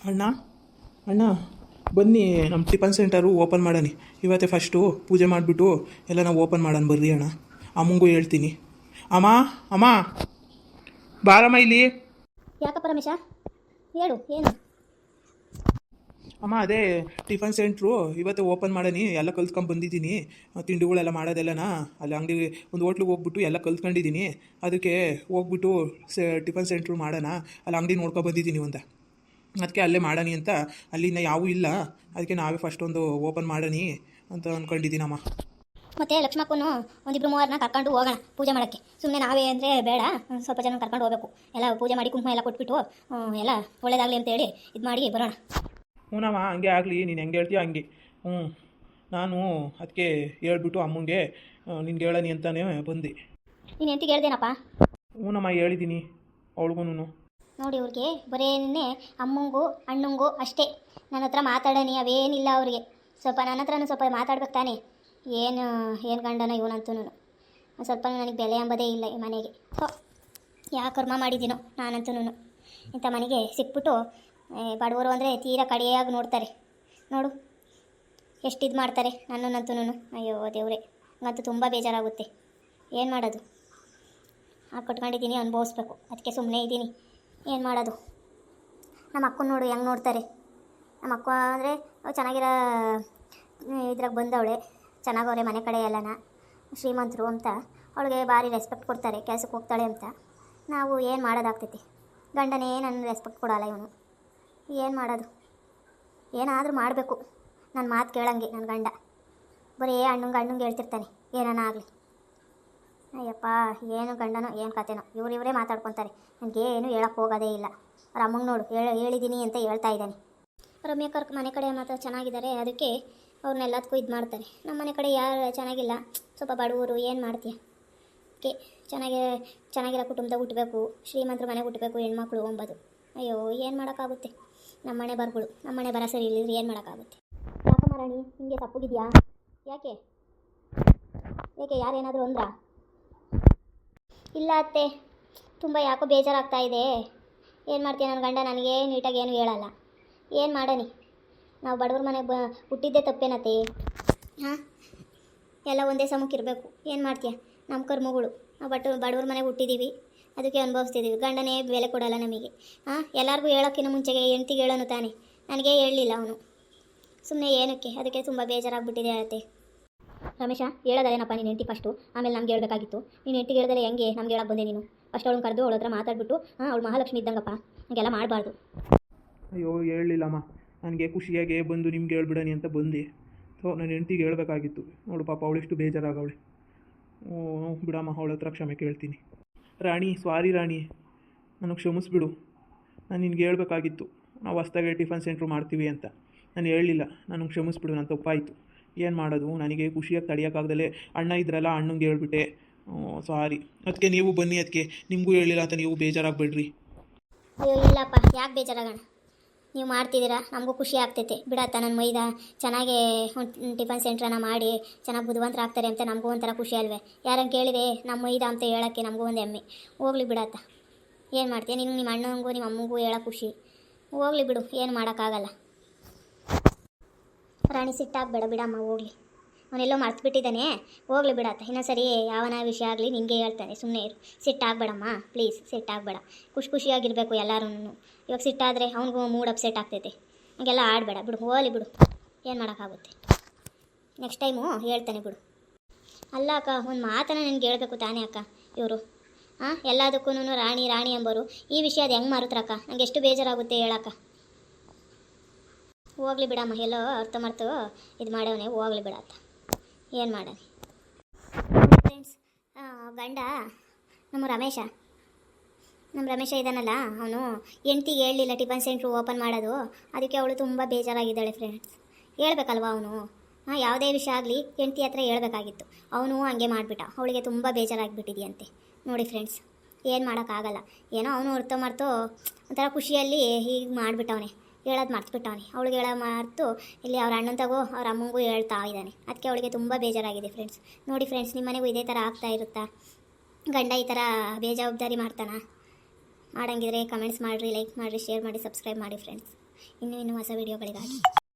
ಅಣ್ಣ ಅಣ್ಣ ಬನ್ನಿ, ನಮ್ಮ ಟಿಫನ್ ಸೆಂಟರು ಓಪನ್ ಮಾಡೋಣ. ಇವತ್ತೇ ಫಸ್ಟು ಪೂಜೆ ಮಾಡಿಬಿಟ್ಟು ಎಲ್ಲ ನಾವು ಓಪನ್ ಮಾಡೋಣ ಬರ್ರಿ ಅಣ್ಣ. ಅಮ್ಮಂಗೂ ಹೇಳ್ತೀನಿ. ಅಮ್ಮ ಅಮ್ಮ ಬಾರಮ್ಮ ಇಲ್ಲಿ. ಯಾಕಪ್ಪ ರಮೇಶ, ಹೇಳು ಏನು? ಅಮ್ಮ ಅದೇ ಟಿಫನ್ ಸೆಂಟ್ರು ಇವತ್ತೇ ಓಪನ್ ಮಾಡೀನಿ. ಎಲ್ಲ ಕಲ್ತ್ಕೊಂಡು ಬಂದಿದ್ದೀನಿ. ತಿಂಡಿಗಳೆಲ್ಲ ಮಾಡೋದೆಲ್ಲನ ಅಲ್ಲಿ ಅಂಗಡಿ ಒಂದು ಹೋಟ್ಲಿಗೆ ಹೋಗ್ಬಿಟ್ಟು ಎಲ್ಲ ಕಲ್ತ್ಕೊಂಡಿದ್ದೀನಿ. ಅದಕ್ಕೆ ಹೋಗ್ಬಿಟ್ಟು ಟಿಫನ್ ಸೆಂಟ್ರು ಮಾಡೋಣ, ಅಲ್ಲಿ ಅಂಗಡಿ ನೋಡ್ಕೊಂಡು ಬಂದಿದ್ದೀನಿ ಒಂದು. ಅದಕ್ಕೆ ಅಲ್ಲೇ ಮಾಡೋಣ ಅಂತ. ಅಲ್ಲಿನ ಯಾವೂ ಇಲ್ಲ, ಅದಕ್ಕೆ ನಾವೇ ಫಸ್ಟ್ ಒಂದು ಓಪನ್ ಮಾಡೋಣ ಅಂತ ಅಂದ್ಕೊಂಡಿದ್ದೀನಮ್ಮ. ಮತ್ತೆ ಲಕ್ಷ್ಮಕ್ಕನು ಒಂದಿಬ್ರು ಮೂವರನ್ನ ಕರ್ಕೊಂಡು ಹೋಗೋಣ ಪೂಜೆ ಮಾಡೋಕ್ಕೆ. ಸುಮ್ಮನೆ ನಾವೇ ಅಂದರೆ ಬೇಡ, ಸ್ವಲ್ಪ ಜನ ಕರ್ಕೊಂಡು ಹೋಗಬೇಕು. ಎಲ್ಲ ಪೂಜೆ ಮಾಡಿ ಕುಂಕುಮ ಎಲ್ಲ ಕೊಟ್ಬಿಟ್ಟು ಎಲ್ಲ ಒಳ್ಳೇದಾಗಲಿ ಅಂತೇಳಿ ಇದು ಮಾಡಿ ಬರೋಣ. ಹ್ಞೂನಮ್ಮ, ಹಂಗೆ ಆಗಲಿ, ನೀನು ಹೆಂಗೆ ಹೇಳ್ತೀಯ ಹಂಗೆ. ನಾನು ಅದಕ್ಕೆ ಹೇಳ್ಬಿಟ್ಟು ಅಮ್ಮಂಗೆ ನಿನ್ಗೆ ಹೇಳನಿ ಅಂತಲೇ ಬಂದೆ. ನೀನು ಎಂಟಿಗೆ ಹೇಳ್ದೇನಪ್ಪ? ಹ್ಞೂನಮ್ಮ ಹೇಳಿದ್ದೀನಿ ಅವಳಿಗೂ. ನೋಡಿ ಇವ್ರಿಗೆ ಬರೇನೇ ಅಮ್ಮಂಗೂ ಅಣ್ಣಂಗೂ ಅಷ್ಟೇ ನನ್ನ ಹತ್ರ ಮಾತಾಡೋಣ, ಅವೇನಿಲ್ಲ ಅವ್ರಿಗೆ. ಸ್ವಲ್ಪ ನನ್ನ ಹತ್ರನೂ ಸ್ವಲ್ಪ ಮಾತಾಡ್ಬೇಕು ತಾನೆ. ಏನು ಗಂಡನ ಇವನಂತೂ ಸ್ವಲ್ಪ ನನಗೆ ಬೆಲೆ ಎಂಬುದೇ ಇಲ್ಲ ಈ ಮನೆಗೆ. ಯಾವ ಕರ್ಮ ಮಾಡಿದ್ದೀನೋ ನಾನಂತೂ. ಇಂಥ ಮನೆಗೆ ಸಿಕ್ಬಿಟ್ಟು ಬಡವರು ಅಂದರೆ ತೀರಾ ಕಡೆಯಾಗಿ ನೋಡ್ತಾರೆ. ನೋಡು ಎಷ್ಟು ಇದು ಮಾಡ್ತಾರೆ ನನ್ನನ್ನಂತೂ. ಅಯ್ಯೋ ದೇವ್ರೆ, ನಂಗಂತೂ ತುಂಬ ಬೇಜಾರಾಗುತ್ತೆ. ಏನು ಮಾಡೋದು? ಕಟ್ಕೊಂಡಿದ್ದೀನಿ, ಅನುಭವಿಸ್ಬೇಕು. ಅದಕ್ಕೆ ಸುಮ್ಮನೆ ಇದ್ದೀನಿ. ಏನು ಮಾಡೋದು? ನಮ್ಮ ಅಕ್ಕನ ನೋಡು ಹೆಂಗೆ ನೋಡ್ತಾರೆ. ನಮ್ಮ ಅಕ್ಕ ಅಂದರೆ ಚೆನ್ನಾಗಿರೋ ಇದ್ರಾಗ ಬಂದವಳೆ, ಚೆನ್ನಾಗವ್ರೆ ಮನೆ ಕಡೆ ಎಲ್ಲನ, ಶ್ರೀಮಂತರು ಅಂತ ಅವಳಿಗೆ ಭಾರಿ ರೆಸ್ಪೆಕ್ಟ್ ಕೊಡ್ತಾರೆ. ಕೆಲಸಕ್ಕೆ ಹೋಗ್ತಾಳೆ ಅಂತ. ನಾವು ಏನು ಮಾಡೋದಾಗ್ತೈತಿ? ಗಂಡನೇ ನನ್ನ ರೆಸ್ಪೆಕ್ಟ್ ಕೊಡಲ್ಲ ಇವನು. ಏನು ಮಾಡೋದು? ಏನಾದರೂ ಮಾಡಬೇಕು. ನನ್ನ ಮಾತು ಕೇಳಂಗೆ ನನ್ನ ಗಂಡ. ಬರೀ ಅಣ್ಣಂಗೆ ಹೇಳ್ತಿರ್ತಾನೆ ಏನಾನ ಆಗಲಿ. ಅಯ್ಯಪ್ಪ, ಏನು ಗಂಡನೋ ಏನು ಕತೆನೋ, ಇವರೇ ಮಾತಾಡ್ಕೊತಾರೆ. ನನಗೇನು ಹೇಳೋಕ್ಕೆ ಹೋಗೋದೇ ಇಲ್ಲ. ಅವ್ರ ಅಮ್ಮಂಗೆ ನೋಡು ಹೇಳಿದ್ದೀನಿ ಅಂತ ಹೇಳ್ತಾ ಇದ್ದಾನೆ. ರಮ್ಯಕರ್ ಮನೆ ಕಡೆ ಮಾತ್ರ ಚೆನ್ನಾಗಿದ್ದಾರೆ, ಅದಕ್ಕೆ ಅವ್ರನ್ನೆಲ್ಲದಕ್ಕೂ ಇದು ಮಾಡ್ತಾರೆ. ನಮ್ಮ ಮನೆ ಕಡೆ ಯಾರು ಚೆನ್ನಾಗಿಲ್ಲ, ಸ್ವಲ್ಪ ಬಡವರು. ಏನು ಮಾಡ್ತೀಯ? ಓಕೆ, ಚೆನ್ನಾಗಿರೋ ಕುಟುಂಬದಾಗ ಹುಟ್ಟಬೇಕು, ಶ್ರೀಮಂತರ ಮನೆಗೆ ಹುಟ್ಟಬೇಕು ಹೆಣ್ಮಕ್ಳು ಅಂಬೋದು. ಅಯ್ಯೋ, ಏನು ಮಾಡೋಕ್ಕಾಗುತ್ತೆ? ನಮ್ಮ ಮನೆ ಬರ್ಗಳು, ನಮ್ಮ ಮನೆ ಬರ ಸರಿ ಇಲ್ಲಿದ್ರೆ ಏನು ಮಾಡೋಕ್ಕಾಗುತ್ತೆ? ಯಾಕಮ್ಮ ರಾಣಿ ಹಿಂಗೆ ತಪ್ಪುಗಿದ್ಯಾ? ಯಾಕೆ ಯಾರೇನಾದರೂ ಅಂದ್ರಾ? ಇಲ್ಲ ಅತ್ತೆ, ತುಂಬ ಯಾಕೋ ಬೇಜಾರಾಗ್ತಾ ಇದೆ. ಏನು ಮಾಡ್ತೀಯ? ನನ್ನ ಗಂಡ ನನಗೆ ನೀಟಾಗಿ ಏನು ಹೇಳಲ್ಲ. ಏನು ಮಾಡೋಣ? ನಾವು ಬಡವ್ರ ಮನೆಗೆ ಹುಟ್ಟಿದ್ದೇ ತಪ್ಪೇನತ್ತೆ? ಹಾಂ, ಎಲ್ಲ ಒಂದೇ ಸಮಕ್ಕಿರಬೇಕು. ಏನು ಮಾಡ್ತೀಯ? ನಮ್ಮ ಕರ್ಮಗಳು. ನಾವು ಬಡವ್ರ ಮನೆಗೆ ಹುಟ್ಟಿದ್ದೀವಿ, ಅದಕ್ಕೆ ಅನುಭವಿಸ್ತಿದ್ದೀವಿ. ಗಂಡನೇ ಬೆಲೆ ಕೊಡಲ್ಲ ನಮಗೆ. ಎಲ್ಲರಿಗೂ ಹೇಳೋಕ್ಕಿಂತ ಮುಂಚೆಗೆ ಹೆಂಡ್ತಿಗೆ ಹೇಳೋನು ತಾನೆ. ನನಗೇ ಹೇಳಲಿಲ್ಲ ಅವನು. ಸುಮ್ಮನೆ ಏನಕ್ಕೆ? ಅದಕ್ಕೆ ತುಂಬ ಬೇಜಾರಾಗ್ಬಿಟ್ಟಿದೆ ಅತ್ತೆ. ರಮೇಶ, ಹೇಳೋದೇನಪ್ಪ ನೀನು ಹೆಂಡ್ತಿ ಫಸ್ಟು, ಆಮೇಲೆ ನಮ್ಗೆ ಹೇಳ್ಬೇಕಾಗಿತ್ತು. ನೀನು ಹೆಂಡ್ತಿಗೆ ಹೇಳಿದ್ರೆ ಹೆಂಗೆ ನಮ್ಗೆ ಹೇಳಕ್ಕೆ ಬಂದೆ ನೀನು? ಫಸ್ಟ್ ಅವಳನ್ನ ಕರೆದು ಅವಳ ಹತ್ರ ಮಾತಾಡ್ಬಿಟ್ಟು ಅವಳು ಮಹಾಲಕ್ಷ್ಮಿ ಇದ್ದಂಗಪ್ಪ, ಹಂಗೆಲ್ಲ ಮಾಡಬಾರ್ದು. ಅಯ್ಯೋ, ಹೇಳಲಿಲ್ಲಮ್ಮ. ನನಗೆ ಖುಷಿಯಾಗಿ ಬಂದು ನಿಮ್ಗೆ ಹೇಳ್ಬಿಡನಿ ಅಂತ ಬಂದೆ. ನನ್ನ ಹೆಂಡ್ತಿಗೆ ಹೇಳಬೇಕಾಗಿತ್ತು. ನೋಡು ಪಾಪ, ಅವಳೆಷ್ಟು ಬೇಜಾರಾಗವಳೆ. ಬಿಡಮ್ಮ, ಅವಳ ಹತ್ರ ಕ್ಷಮೆ ಕೇಳ್ತೀನಿ. ರಾಣಿ, ಸಾರಿ ರಾಣಿ, ನನಗೆ ಕ್ಷಮಿಸ್ಬಿಡು. ನಾನು ನಿನ್ಗೆ ಹೇಳ್ಬೇಕಾಗಿತ್ತು ನಾವು ಹೊಸ್ದಾಗೆ ಟಿಫನ್ ಸೆಂಟ್ರು ಮಾಡ್ತೀವಿ ಅಂತ. ನಾನು ಹೇಳಲಿಲ್ಲ, ನನಗೆ ಕ್ಷಮಿಸ್ಬಿಡು, ನನ್ನ ತಪ್ಪಾಯಿತು. ಏನು ಮಾಡೋದು? ನನಗೆ ಖುಷಿಯಾಗಿ ತಡೆಯೋಕ್ಕಾಗ್ದಲೇ ಅಣ್ಣ ಇದ್ರಲ್ಲ, ಅಣ್ಣಂಗೆ ಹೇಳ್ಬಿಟ್ಟೆ. ಸಾರಿ. ಅದಕ್ಕೆ ನೀವು ಬನ್ನಿ, ಅದಕ್ಕೆ ನಿಮಗೂ ಹೇಳಿಲ್ಲ ಅಂತ ನೀವು ಬೇಜಾರಾಗಬೇಡ್ರಿ. ಅಯ್ಯೋ ಇಲ್ಲಪ್ಪ, ಯಾಕೆ ಬೇಜಾರಾಗೋಣ? ನೀವು ಮಾಡ್ತಿದ್ದೀರಾ, ನಮಗೂ ಖುಷಿ ಆಗ್ತೈತೆ. ಬಿಡತ್ತ, ನನ್ನ ಮೈದ ಚೆನ್ನಾಗೇ ಒಂದು ಟಿಫನ್ ಸೆಂಟ್ರನ್ನ ಮಾಡಿ ಚೆನ್ನಾಗಿ ಬುದ್ಧಿವಂತರಾಗ್ತಾರೆ ಅಂತ ನಮಗೂ ಒಂಥರ ಖುಷಿ ಅಲ್ವೇ? ಯಾರಂಗೆ ಕೇಳಿದೆ ನಮ್ಮ ಮೈದ ಅಂತ ಹೇಳೋಕ್ಕೆ ನಮಗೂ ಒಂದು ಹೆಮ್ಮೆ. ಹೋಗ್ಲಿ ಬಿಡತ್ತ, ಏನು ಮಾಡ್ತೀಯ? ನೀನು ನಿಮ್ಮ ಅಣ್ಣಂಗೂ ನಿಮ್ಮ ಅಮ್ಮಂಗೂ ಹೇಳೋ ಖುಷಿ. ಹೋಗ್ಲಿ ಬಿಡು, ಏನು ಮಾಡೋಕ್ಕಾಗಲ್ಲ. ರಾಣಿ, ಸಿಟ್ಟಾಗಬೇಡ ಬಿಡಮ್ಮ, ಹೋಗ್ಲಿ. ಅವನೆಲ್ಲೋ ಮರ್ತ್ಬಿಟ್ಟಿದ್ದಾನೆ, ಹೋಗ್ಲಿ ಬಿಡತ್ತ. ಇನ್ನೊಂದ್ಸರಿ ಯಾವನ ವಿಷಯ ಆಗಲಿ ನಿನಗೆ ಹೇಳ್ತಾನೆ, ಸುಮ್ಮನೆ ಇರು. ಸಿಟ್ಟಾಗಬೇಡಮ್ಮ ಪ್ಲೀಸ್, ಸಿಟ್ಟಾಗಬೇಡ. ಖುಷಿಯಾಗಿರಬೇಕು ಎಲ್ಲರೂ. ಇವಾಗ ಸಿಟ್ಟಾದರೆ ಅವ್ನಿಗೂ ಮೂಡ್ ಅಪ್ಸೆಟ್ ಆಗ್ತೈತೆ. ಹಂಗೆಲ್ಲ ಆಡಬೇಡ ಬಿಡು, ಹೋಗ್ಲಿ ಬಿಡು. ಏನು ಮಾಡೋಕ್ಕಾಗುತ್ತೆ? ನೆಕ್ಸ್ಟ್ ಟೈಮು ಹೇಳ್ತಾನೆ ಬಿಡು. ಅಲ್ಲ ಅಕ್ಕ, ಒಂದು ಮಾತನ್ನು ನನಗೆ ಹೇಳ್ಬೇಕು ತಾನೇ ಅಕ್ಕ. ಇವರು ಎಲ್ಲದಕ್ಕೂ ರಾಣಿ ಎಂಬರು ಈ ವಿಷಯ ಅದು ಹೆಂಗೆ ಮಾರುತ್ರಕ್ಕ? ನನಗೆ ಎಷ್ಟು ಬೇಜಾರಾಗುತ್ತೆ ಹೇಳಕ್ಕ. ಹೋಗ್ಲಿ ಬಿಡಮ್ಮ, ಎಲ್ಲೋ ಅರ್ಥ ಇದು ಮಾಡವನೇ, ಹೋಗ್ಲಿ ಬಿಡತ್ತ. ಏನು ಮಾಡೋಣ? ಫ್ರೆಂಡ್ಸ್, ಗಂಡ ನಮ್ಮ ರಮೇಶ ಇದ್ದಾನಲ್ಲ, ಅವನು ಹೆಂಡ್ತಿಗೆ ಹೇಳಲಿಲ್ಲ ಟಿಫನ್ ಸೆಂಟ್ರು ಓಪನ್ ಮಾಡೋದು. ಅದಕ್ಕೆ ಅವಳು ತುಂಬ ಬೇಜಾರಾಗಿದ್ದಾಳೆ ಫ್ರೆಂಡ್ಸ್. ಹೇಳ್ಬೇಕಲ್ವ ಅವನು? ಯಾವುದೇ ವಿಷಯ ಆಗಲಿ ಹೆಂಡ್ತಿ ಹತ್ರ ಹೇಳ್ಬೇಕಾಗಿತ್ತು. ಅವನು ಹಂಗೆ ಮಾಡಿಬಿಟ್ಟ. ಅವಳಿಗೆ ತುಂಬ ಬೇಜಾರಾಗಿಬಿಟ್ಟಿದೆಯಂತೆ. ನೋಡಿ ಫ್ರೆಂಡ್ಸ್, ಏನು ಮಾಡೋಕ್ಕಾಗಲ್ಲ. ಏನೋ ಅವನು ಅರ್ಥ ಒಂಥರ ಖುಷಿಯಲ್ಲಿ ಹೀಗೆ ಮಾಡಿಬಿಟ್ಟವನೆ. ಹೇಳೋದು ಮರ್ತ್ಬಿಟ್ಟವನೆ. ಅವಳಿಗೆ ಹೇಳೋ ಮರ್ತು ಇಲ್ಲಿ ಅವ್ರ ಅಣ್ಣಂತಾಗೂ ಅವ್ರ ಅಮ್ಮಂಗೂ ಹೇಳ್ತಾ ಇದ್ದಾನೆ. ಅದಕ್ಕೆ ಅವಳಿಗೆ ತುಂಬ ಬೇಜಾರಾಗಿದೆ ಫ್ರೆಂಡ್ಸ್. ನೋಡಿ ಫ್ರೆಂಡ್ಸ್, ನಿಮ್ಮ ಮನೆಗೂ ಇದೇ ಥರ ಆಗ್ತಾ ಇರುತ್ತಾ? ಗಂಡ ಈ ಥರ ಬೇಜವಾಬ್ದಾರಿ ಮಾಡ್ತಾನ? ಮಾಡಂಗಿದ್ರೆ ಕಮೆಂಟ್ಸ್ ಮಾಡಿರಿ, ಲೈಕ್ ಮಾಡಿರಿ, ಶೇರ್ ಮಾಡಿ, ಸಬ್ಸ್ಕ್ರೈಬ್ ಮಾಡಿ ಫ್ರೆಂಡ್ಸ್. ಇನ್ನೂ ಹೊಸ ವೀಡಿಯೋಗಳಿಗಾಗಿ.